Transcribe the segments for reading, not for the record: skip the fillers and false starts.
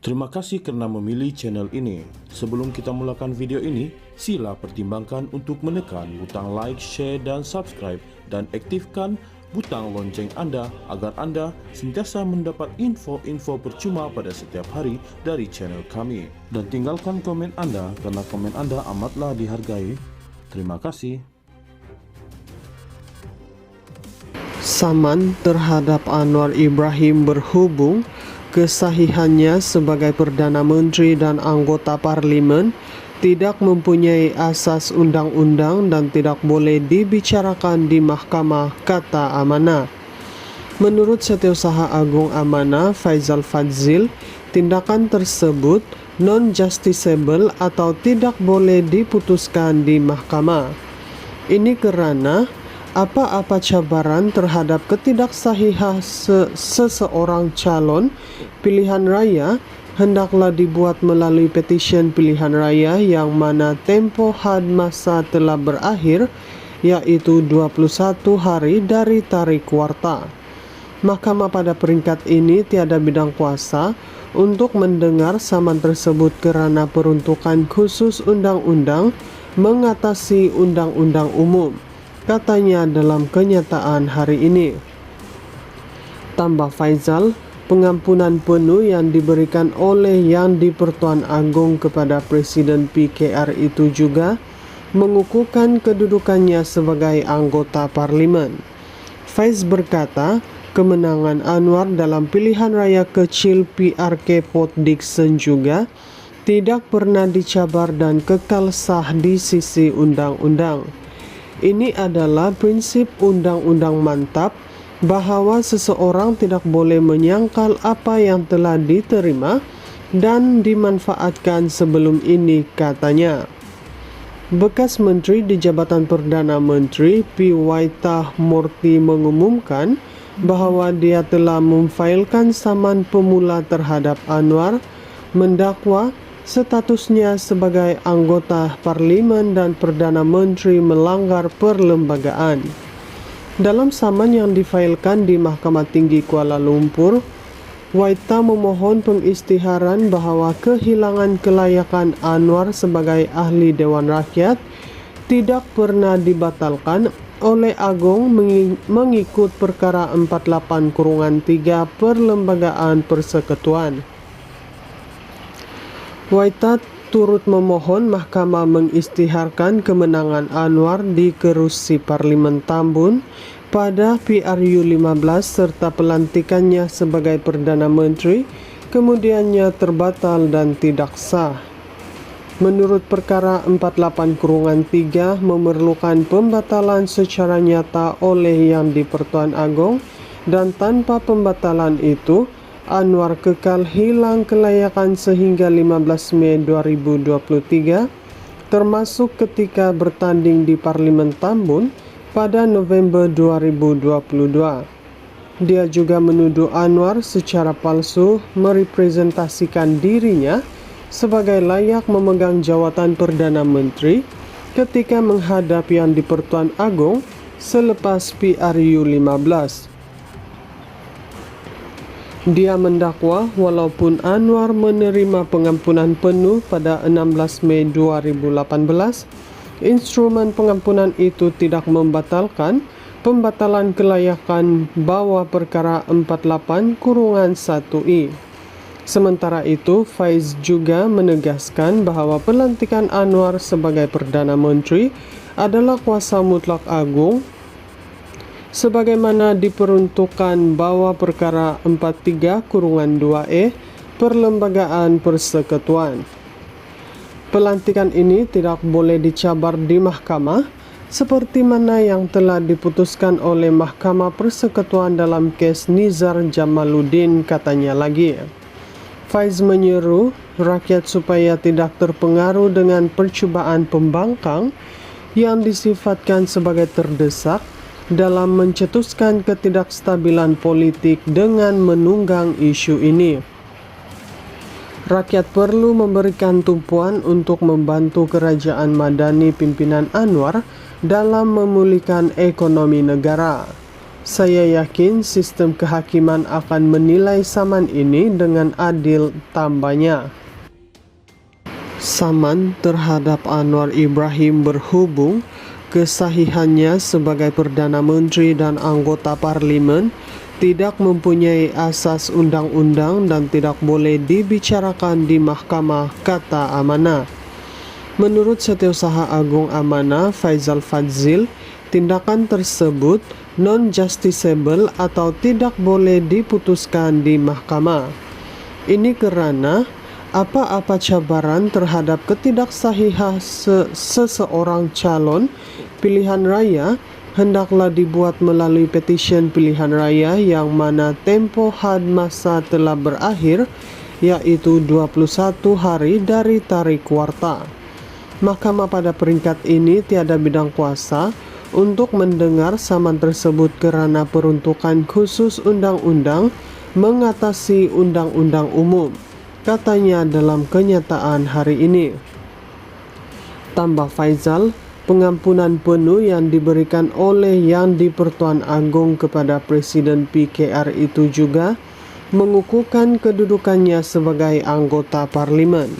Terima kasih kerana memilih channel ini. Sebelum kita mulakan video ini, sila pertimbangkan untuk menekan butang like, share dan subscribe dan aktifkan butang lonceng anda agar anda sentiasa mendapat info-info percuma pada setiap hari dari channel kami. Dan tinggalkan komen anda kerana komen anda amatlah dihargai. Terima kasih. Saman terhadap Anwar Ibrahim berhubung kesahihannya sebagai Perdana Menteri dan anggota Parlimen tidak mempunyai asas undang-undang dan tidak boleh dibicarakan di mahkamah, kata Amanah. Menurut Setiausaha Agung Amanah, Faizal Fadzil, tindakan tersebut non-justiciable atau tidak boleh diputuskan di mahkamah. Ini kerana apa-apa cabaran terhadap ketidaksahihan seseorang calon pilihan raya hendaklah dibuat melalui petisyen pilihan raya yang mana tempoh had masa telah berakhir, iaitu 21 hari dari tarikh warta. Mahkamah pada peringkat ini tiada bidang kuasa untuk mendengar saman tersebut kerana peruntukan khusus undang-undang mengatasi undang-undang umum, katanya dalam kenyataan hari ini. Tambah Faizal, pengampunan penuh yang diberikan oleh Yang di-Pertuan Agong kepada Presiden PKR itu juga mengukuhkan kedudukannya sebagai anggota Parlimen. Faiz berkata, kemenangan Anwar dalam pilihan raya kecil PRK Port Dickson juga tidak pernah dicabar dan kekal sah di sisi undang-undang. Ini adalah prinsip undang-undang mantap bahawa seseorang tidak boleh menyangkal apa yang telah diterima dan dimanfaatkan sebelum ini, katanya. Bekas Menteri di Jabatan Perdana Menteri P. Waitah Murty mengumumkan bahawa dia telah memfailkan saman pemula terhadap Anwar, mendakwa statusnya sebagai anggota Parlimen dan Perdana Menteri melanggar perlembagaan. Dalam saman yang difailkan di Mahkamah Tinggi Kuala Lumpur, Waitah memohon pengisytiharan bahawa kehilangan kelayakan Anwar sebagai ahli Dewan Rakyat tidak pernah dibatalkan oleh Agong mengikut perkara 48/3 Perlembagaan Persekutuan. Waitah turut memohon mahkamah mengisytiharkan kemenangan Anwar di kerusi Parlimen Tambun pada PRU 15 serta pelantikannya sebagai Perdana Menteri kemudiannya terbatal dan tidak sah. Menurut perkara 48/3 memerlukan pembatalan secara nyata oleh Yang di-Pertuan Agong dan tanpa pembatalan itu Anwar kekal hilang kelayakan sehingga 15 Mei 2023, termasuk ketika bertanding di Parlimen Tambun pada November 2022. Dia juga menuduh Anwar secara palsu merepresentasikan dirinya sebagai layak memegang jawatan Perdana Menteri ketika menghadap Yang di-Pertuan Agong selepas PRU 15. Dia mendakwa walaupun Anwar menerima pengampunan penuh pada 16 Mei 2018, instrumen pengampunan itu tidak membatalkan pembatalan kelayakan bawah perkara 48/1I. Sementara itu, Faiz juga menegaskan bahawa pelantikan Anwar sebagai Perdana Menteri adalah kuasa mutlak Agung sebagaimana diperuntukkan bawah perkara 43/2E Perlembagaan Persekutuan. Pelantikan ini tidak boleh dicabar di mahkamah seperti mana yang telah diputuskan oleh Mahkamah Persekutuan dalam kes Nizar Jamaluddin, katanya lagi. Faiz menyeru rakyat supaya tidak terpengaruh dengan percubaan pembangkang yang disifatkan sebagai terdesak dalam mencetuskan ketidakstabilan politik dengan menunggang isu ini. Rakyat perlu memberikan tumpuan untuk membantu kerajaan madani pimpinan Anwar dalam memulihkan ekonomi negara. Saya yakin sistem kehakiman akan menilai saman ini dengan adil, tambahnya. Saman terhadap Anwar Ibrahim berhubung kesahihannya sebagai Perdana Menteri dan anggota Parlimen tidak mempunyai asas undang-undang dan tidak boleh dibicarakan di mahkamah, kata Amanah. Menurut Setiausaha Agung Amanah, Faizal Fadzil, tindakan tersebut non-justiciable atau tidak boleh diputuskan di mahkamah. Ini kerana apa-apa cabaran terhadap ketidaksahihan seseorang calon pilihan raya hendaklah dibuat melalui petisyen pilihan raya yang mana tempoh had masa telah berakhir, iaitu 21 hari dari tarikh warta. Mahkamah pada peringkat ini tiada bidang kuasa untuk mendengar saman tersebut kerana peruntukan khusus undang-undang mengatasi undang-undang umum, katanya dalam kenyataan hari ini. Tambah Faizal, pengampunan penuh yang diberikan oleh Yang di-Pertuan Agong kepada Presiden PKR itu juga mengukuhkan kedudukannya sebagai anggota Parlimen.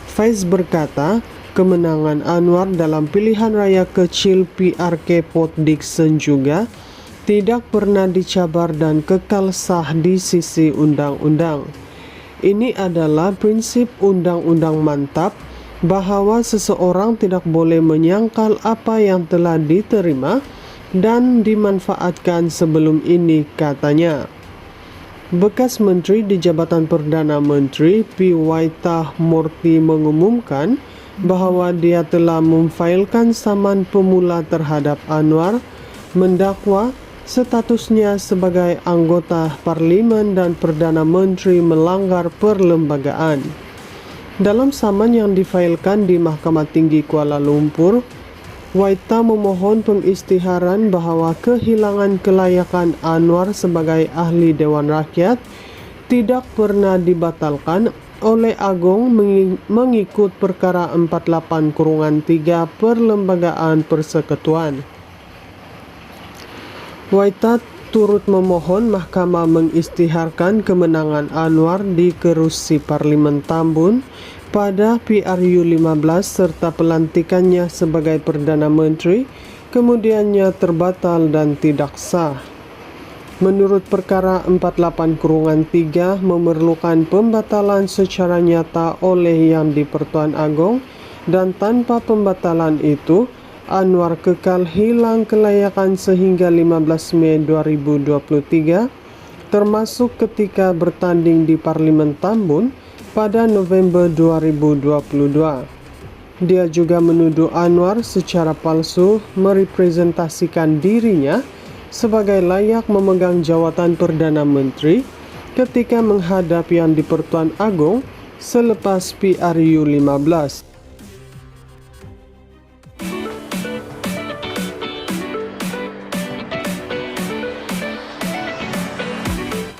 Faiz berkata, kemenangan Anwar dalam pilihan raya kecil PRK Port Dickson juga tidak pernah dicabar dan kekal sah di sisi undang-undang. Ini adalah prinsip undang-undang mantap bahawa seseorang tidak boleh menyangkal apa yang telah diterima dan dimanfaatkan sebelum ini, katanya. Bekas Menteri di Jabatan Perdana Menteri P. Waitah Murty mengumumkan bahawa dia telah memfailkan saman pemula terhadap Anwar, mendakwa statusnya sebagai anggota Parlimen dan Perdana Menteri melanggar perlembagaan. Dalam saman yang difailkan di Mahkamah Tinggi Kuala Lumpur, Waitah memohon pengisytiharan bahawa kehilangan kelayakan Anwar sebagai ahli Dewan Rakyat tidak pernah dibatalkan oleh Agong mengikut perkara 48/3 Perlembagaan Persekutuan. Waitah turut memohon mahkamah mengisytiharkan kemenangan Anwar di kerusi Parlimen Tambun pada PRU 15 serta pelantikannya sebagai Perdana Menteri kemudiannya terbatal dan tidak sah. Menurut perkara 48/3 memerlukan pembatalan secara nyata oleh Yang di-Pertuan Agong dan tanpa pembatalan itu Anwar kekal hilang kelayakan sehingga 15 Mei 2023 termasuk ketika bertanding di Parlimen Tambun pada November 2022. Dia juga menuduh Anwar secara palsu merepresentasikan dirinya sebagai layak memegang jawatan Perdana Menteri ketika menghadap Yang di-Pertuan Agong selepas PRU 15.